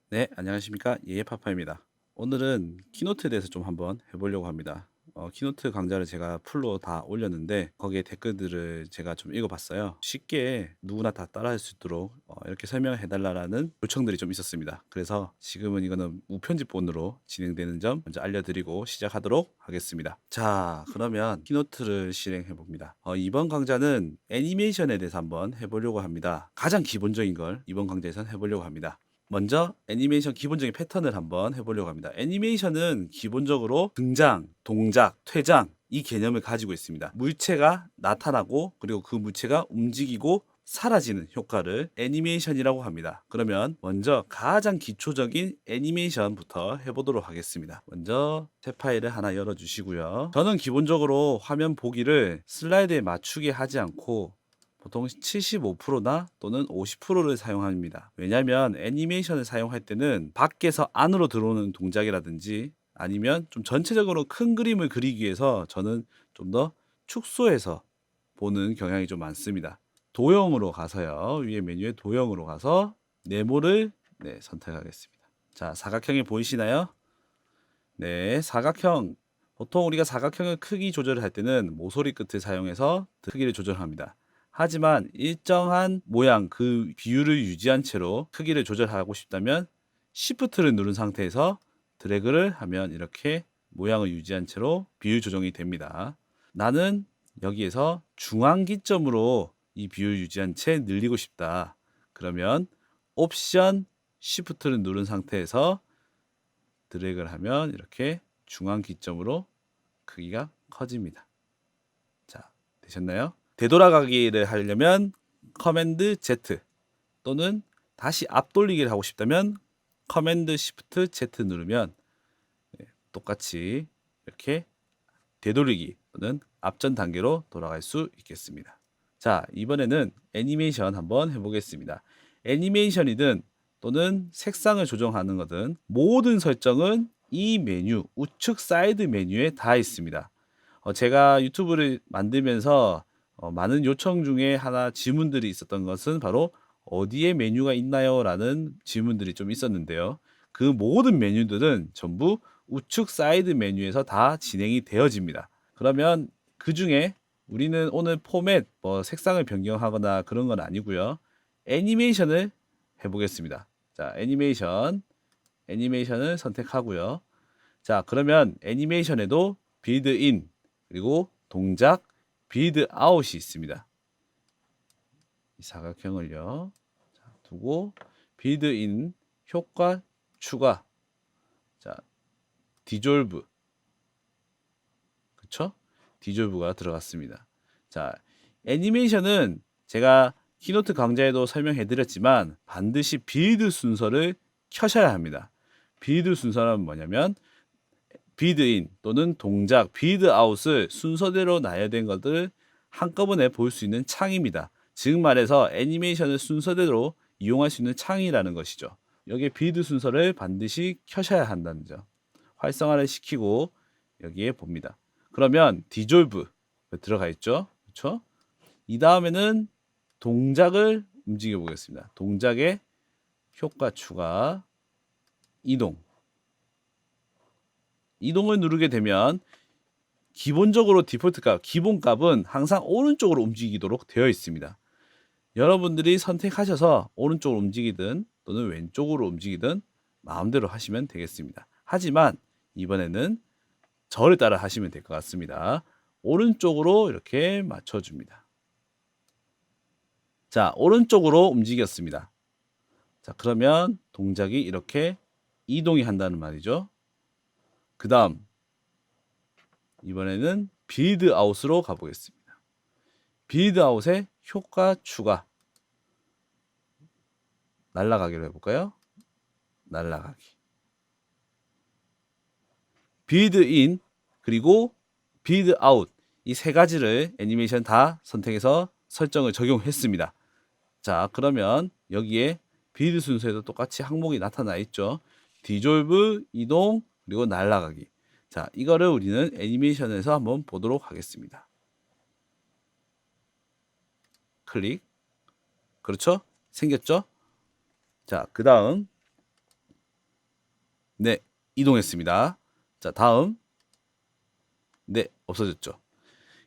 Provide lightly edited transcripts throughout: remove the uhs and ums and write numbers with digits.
네, 안녕하십니까. 예예파파입니다. 오늘은 키노트에 대해서 좀 한번 해보려고 합니다. 키노트 강좌를 제가 풀로 다 올렸는데 거기에 댓글들을 제가 좀 읽어봤어요. 쉽게 누구나 다 따라할 수 있도록 이렇게 설명해달라는 요청들이 좀 있었습니다. 그래서 지금은 이거는 무편집본으로 진행되는 점 먼저 알려드리고 시작하도록 하겠습니다. 자, 그러면 키노트를 실행해 봅니다. 이번 강좌는 애니메이션에 대해서 한번 해보려고 합니다. 가장 기본적인 걸 이번 강좌에서는 해보려고 합니다. 먼저 애니메이션 기본적인 패턴을 한번 해보려고 합니다. 애니메이션은 기본적으로 등장, 동작, 퇴장 이 개념을 가지고 있습니다. 물체가 나타나고 그리고 그 물체가 움직이고 사라지는 효과를 애니메이션이라고 합니다. 그러면 먼저 가장 기초적인 애니메이션부터 해보도록 하겠습니다. 먼저 새 파일을 하나 열어주시고요. 저는 기본적으로 화면 보기를 슬라이드에 맞추게 하지 않고 보통 75%나 또는 50%를 사용합니다. 왜냐하면 애니메이션을 사용할 때는 밖에서 안으로 들어오는 동작이라든지 아니면 좀 전체적으로 큰 그림을 그리기 위해서 저는 좀 더 축소해서 보는 경향이 좀 많습니다. 도형으로 가서요. 위에 메뉴에 도형으로 가서 네모를 선택하겠습니다. 자, 사각형이 보이시나요? 네, 사각형. 보통 우리가 사각형의 크기 조절을 할 때는 모서리 끝을 사용해서 크기를 조절합니다. 하지만 일정한 모양, 그 비율을 유지한 채로 크기를 조절하고 싶다면 Shift를 누른 상태에서 드래그를 하면 이렇게 모양을 유지한 채로 비율 조정이 됩니다. 나는 여기에서 중앙 기점으로 이 비율 유지한 채 늘리고 싶다. 그러면 옵션 Shift를 누른 상태에서 드래그를 하면 이렇게 중앙 기점으로 크기가 커집니다. 자, 되셨나요? 되돌아가기를 하려면 커맨드 Z 또는 다시 앞돌리기를 하고 싶다면 커맨드 시프트 Z 누르면 똑같이 이렇게 되돌리기 또는 앞전 단계로 돌아갈 수 있겠습니다. 자, 이번에는 애니메이션 한번 해보겠습니다. 애니메이션이든 또는 색상을 조정하는 거든 모든 설정은 이 메뉴, 우측 사이드 메뉴에 다 있습니다. 제가 유튜브를 만들면서 많은 요청 중에 하나 질문들이 있었던 것은 바로 어디에 메뉴가 있나요? 라는 질문들이 좀 있었는데요. 그 모든 메뉴들은 전부 우측 사이드 메뉴에서 다 진행이 되어집니다. 그러면 그 중에 우리는 오늘 포맷, 뭐 색상을 변경하거나 그런 건 아니고요. 애니메이션을 해보겠습니다. 자, 애니메이션을 선택하고요. 자, 그러면 애니메이션에도 빌드 인, 그리고 동작, 빌드 아웃이 있습니다. 이 사각형을요. 자, 두고 빌드 인, 효과 추가, 자, 디졸브, 그쵸? 디졸브가 들어갔습니다. 자, 애니메이션은 제가 키노트 강좌에도 설명해 드렸지만 반드시 빌드 순서를 켜셔야 합니다. 빌드 순서는 뭐냐면 빌드인 또는 동작, 빌드 아웃을 순서대로 나열된 것들을 한꺼번에 볼 수 있는 창입니다. 즉 말해서 애니메이션을 순서대로 이용할 수 있는 창이라는 것이죠. 여기에 빌드 순서를 반드시 켜셔야 한다는 점. 활성화를 시키고 여기에 봅니다. 그러면 디졸브 들어가 있죠. 그렇죠? 이 다음에는 동작을 움직여 보겠습니다. 동작의 효과 추가, 이동. 이동을 누르게 되면 기본적으로 디폴트 값, 기본 값은 항상 오른쪽으로 움직이도록 되어 있습니다. 여러분들이 선택하셔서 오른쪽으로 움직이든 또는 왼쪽으로 움직이든 마음대로 하시면 되겠습니다. 하지만 이번에는 저를 따라 하시면 될 것 같습니다. 오른쪽으로 이렇게 맞춰줍니다. 자, 오른쪽으로 움직였습니다. 자, 그러면 동작이 이렇게 이동이 한다는 말이죠. 그 다음, 이번에는 빌드 아웃으로 가보겠습니다. 빌드 아웃의 효과 추가. 날라가기로 해볼까요? 날라가기. 빌드 인, 그리고 빌드 아웃. 이 세 가지를 애니메이션 다 선택해서 설정을 적용했습니다. 자, 그러면 여기에 빌드 순서에도 똑같이 항목이 나타나 있죠. 디졸브, 이동, 그리고 날아가기. 자, 이거를 우리는 애니메이션에서 한번 보도록 하겠습니다. 클릭. 그렇죠? 생겼죠? 자, 그 다음 네, 이동했습니다. 자, 다음. 네, 없어졌죠.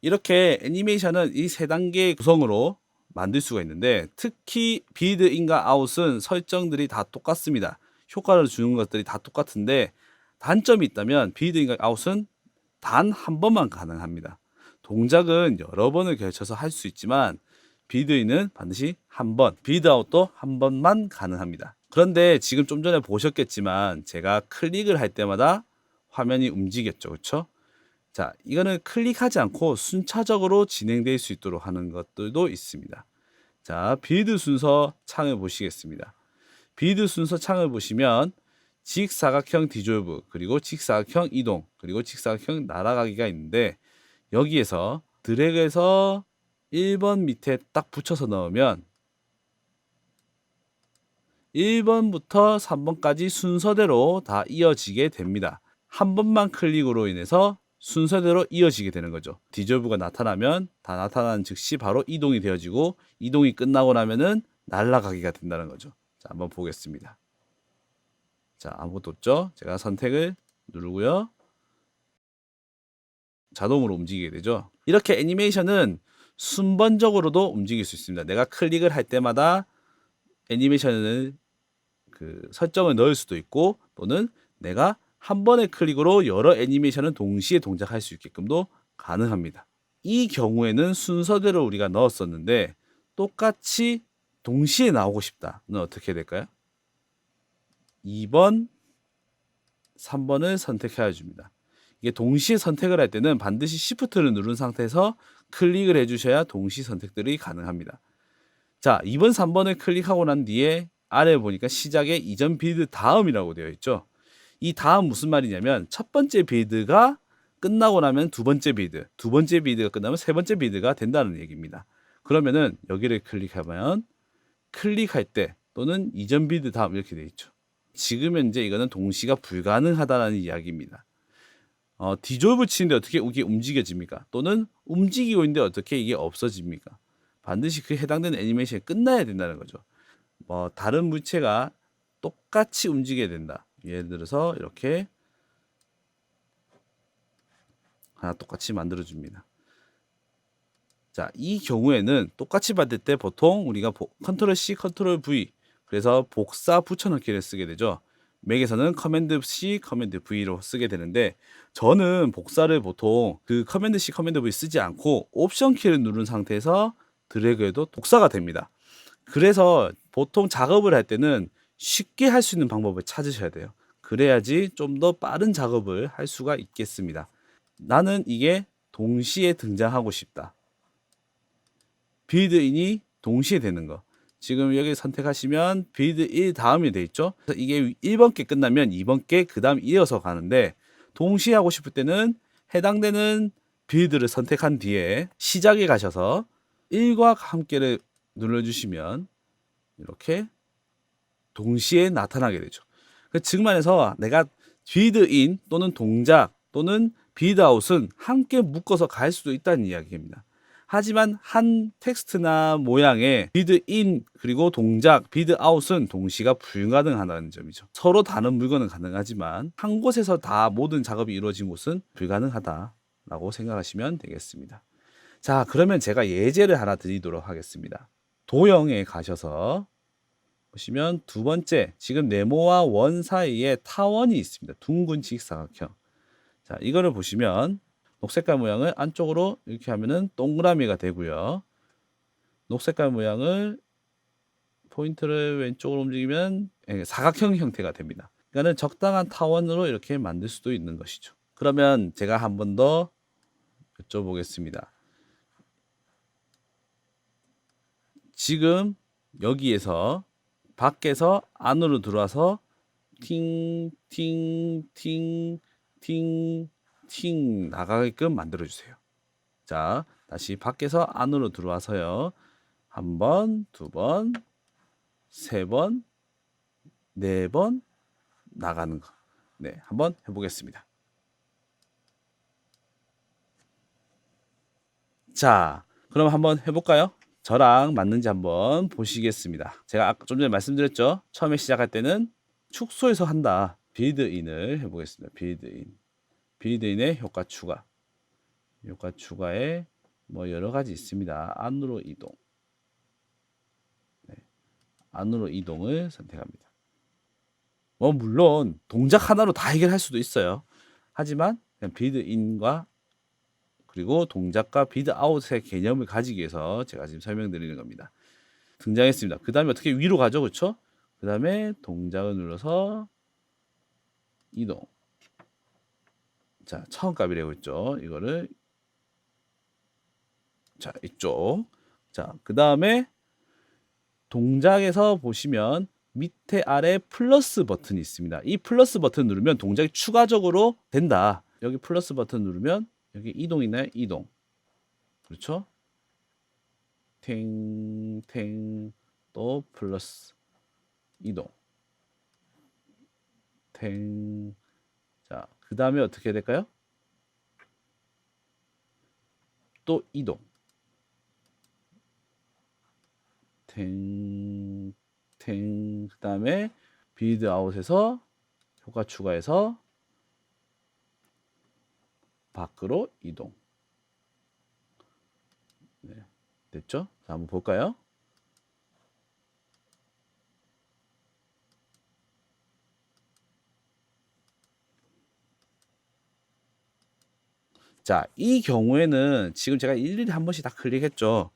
이렇게 애니메이션은 이 세 단계 구성으로 만들 수가 있는데, 특히 비드 인과 아웃은 설정들이 다 똑같습니다. 효과를 주는 것들이 다 똑같은데, 단점이 있다면 비드 인과 아웃은 단 한 번만 가능합니다. 동작은 여러 번을 걸쳐서 할 수 있지만 비드 인은 반드시 한 번, 비드 아웃도 한 번만 가능합니다. 그런데 지금 좀 전에 보셨겠지만 제가 클릭을 할 때마다 화면이 움직였죠, 그렇죠? 자, 이거는 클릭하지 않고 순차적으로 진행될 수 있도록 하는 것들도 있습니다. 자, 빌드 순서 창을 보시겠습니다. 빌드 순서 창을 보시면 직사각형 디졸브, 그리고 직사각형 이동, 그리고 직사각형 날아가기가 있는데, 여기에서 드래그해서 1번 밑에 딱 붙여서 넣으면 1번부터 3번까지 순서대로 다 이어지게 됩니다. 한 번만 클릭으로 인해서 순서대로 이어지게 되는 거죠. 디졸브가 나타나면 다 나타난 즉시 바로 이동이 되어지고, 이동이 끝나고 나면은 날아가기가 된다는 거죠. 자, 한번 보겠습니다. 자, 아무것도 없죠? 제가 선택을 누르고요. 자동으로 움직이게 되죠. 이렇게 애니메이션은 순번적으로도 움직일 수 있습니다. 내가 클릭을 할 때마다 애니메이션을 설정을 넣을 수도 있고, 또는 내가 한 번의 클릭으로 여러 애니메이션을 동시에 동작할 수 있게끔도 가능합니다. 이 경우에는 순서대로 우리가 넣었었는데 똑같이 동시에 나오고 싶다는 어떻게 될까요? 2번, 3번을 선택해야 줍니다. 이게 동시에 선택을 할 때는 반드시 Shift를 누른 상태에서 클릭을 해주셔야 동시 선택들이 가능합니다. 자, 2번, 3번을 클릭하고 난 뒤에 아래 보니까 시작에 이전 빌드 다음이라고 되어 있죠. 이 다음 무슨 말이냐면, 첫 번째 빌드가 끝나고 나면 두 번째 빌드, 두 번째 빌드가 끝나면 세 번째 빌드가 된다는 얘기입니다. 그러면은 여기를 클릭하면 클릭할 때 또는 이전 빌드 다음 이렇게 되어 있죠. 지금 현재 이거는 동시가 불가능하다는 이야기입니다. 디졸브 치는데 어떻게 이게 움직여집니까? 또는 움직이고 있는데 어떻게 이게 없어집니까? 반드시 그 해당되는 애니메이션이 끝나야 된다는 거죠. 다른 물체가 똑같이 움직여야 된다. 예를 들어서 이렇게 하나 똑같이 만들어 줍니다. 자, 이 경우에는 똑같이 받을 때 보통 우리가 컨트롤 C, 컨트롤 V, 그래서 복사 붙여넣기를 쓰게 되죠. 맥에서는 커맨드 C, 커맨드 V로 쓰게 되는데, 저는 복사를 보통 그 커맨드 C, 커맨드 V 쓰지 않고 옵션 키를 누른 상태에서 드래그해도 복사가 됩니다. 그래서 보통 작업을 할 때는 쉽게 할 수 있는 방법을 찾으셔야 돼요. 그래야지 좀 더 빠른 작업을 할 수가 있겠습니다. 나는 이게 동시에 등장하고 싶다. 빌드인이 동시에 되는 거. 지금 여기 선택하시면 빌드 1 다음이 돼 있죠. 그래서 이게 1번 게 끝나면 2번 게 그 다음 이어서 가는데, 동시에 하고 싶을 때는 해당되는 빌드를 선택한 뒤에 시작에 가셔서 1과 함께를 눌러주시면 이렇게 동시에 나타나게 되죠. 즉 말해서 내가 빌드인 또는 동작 또는 빌드아웃은 함께 묶어서 갈 수도 있다는 이야기입니다. 하지만 한 텍스트나 모양의 빌드인 그리고 동작, 빌드아웃은 동시가 불가능하다는 점이죠. 서로 다른 물건은 가능하지만 한 곳에서 다 모든 작업이 이루어진 곳은 불가능하다라고 생각하시면 되겠습니다. 자, 그러면 제가 예제를 하나 드리도록 하겠습니다. 도형에 가셔서 보시면 두 번째, 지금 네모와 원 사이에 타원이 있습니다. 둥근 직사각형. 자, 이거를 보시면 녹색깔 모양을 안쪽으로 이렇게 하면은 동그라미가 되고요. 녹색깔 모양을 포인트를 왼쪽으로 움직이면 사각형 형태가 됩니다. 그러니까 적당한 타원으로 이렇게 만들 수도 있는 것이죠. 그러면 제가 한 번 더 여쭤보겠습니다. 지금 여기에서 밖에서 안으로 들어와서 팅 나가게끔 만들어 주세요. 자, 다시 밖에서 안으로 들어와서요. 한 번, 두 번, 세 번, 네 번 나가는 거. 네, 한번 해보겠습니다. 자, 그럼 한번 해볼까요? 저랑 맞는지 한번 보시겠습니다. 제가 아까 좀 전에 말씀드렸죠. 처음에 시작할 때는 축소해서 한다. 빌드인을 해보겠습니다. 빌드인의 효과 추가. 효과 추가에 뭐 여러 가지 있습니다. 안으로 이동. 네, 안으로 이동을 선택합니다. 뭐 물론 동작 하나로 다 해결할 수도 있어요. 하지만 그냥 빌드인과 그리고 동작과 빌드아웃의 개념을 가지기 위해서 제가 지금 설명드리는 겁니다. 등장했습니다. 그 다음에 어떻게 위로 가죠, 그렇죠? 그 다음에 동작을 눌러서 이동. 자, 처음 값이라고 했죠. 이거를 자, 이쪽. 자, 그 다음에 동작에서 보시면 밑에 아래 플러스 버튼이 있습니다. 이 플러스 버튼 누르면 동작이 추가적으로 된다. 여기 플러스 버튼 누르면 여기 이동 있나요? 이동. 그렇죠? 탱탱 또 플러스 이동. 탱. 자, 그 다음에 어떻게 될까요? 또 이동. 탱, 탱. 그 다음에 빌드 아웃에서 효과 추가해서 밖으로 이동. 네, 됐죠? 자, 한번 볼까요? 자, 이 경우에는 지금 제가 일일이 한 번씩 다 클릭했죠.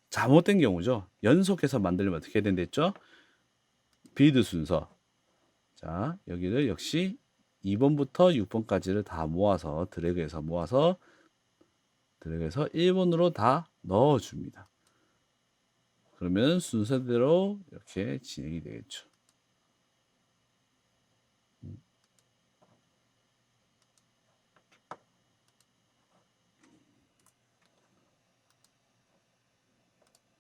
잘못된 경우죠. 연속해서 만들려면 어떻게 된댔죠? 빌드 순서. 자, 여기를 역시 2번부터 6번까지를 다 모아서 드래그해서 1번으로 다 넣어줍니다. 그러면 순서대로 이렇게 진행이 되겠죠.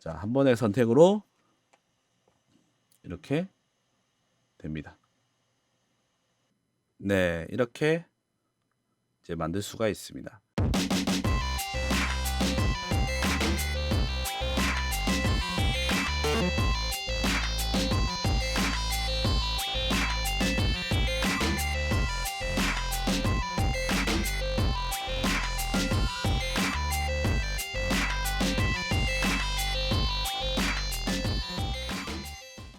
자, 한 번의 선택으로 이렇게 됩니다. 네, 이렇게 이제 만들 수가 있습니다.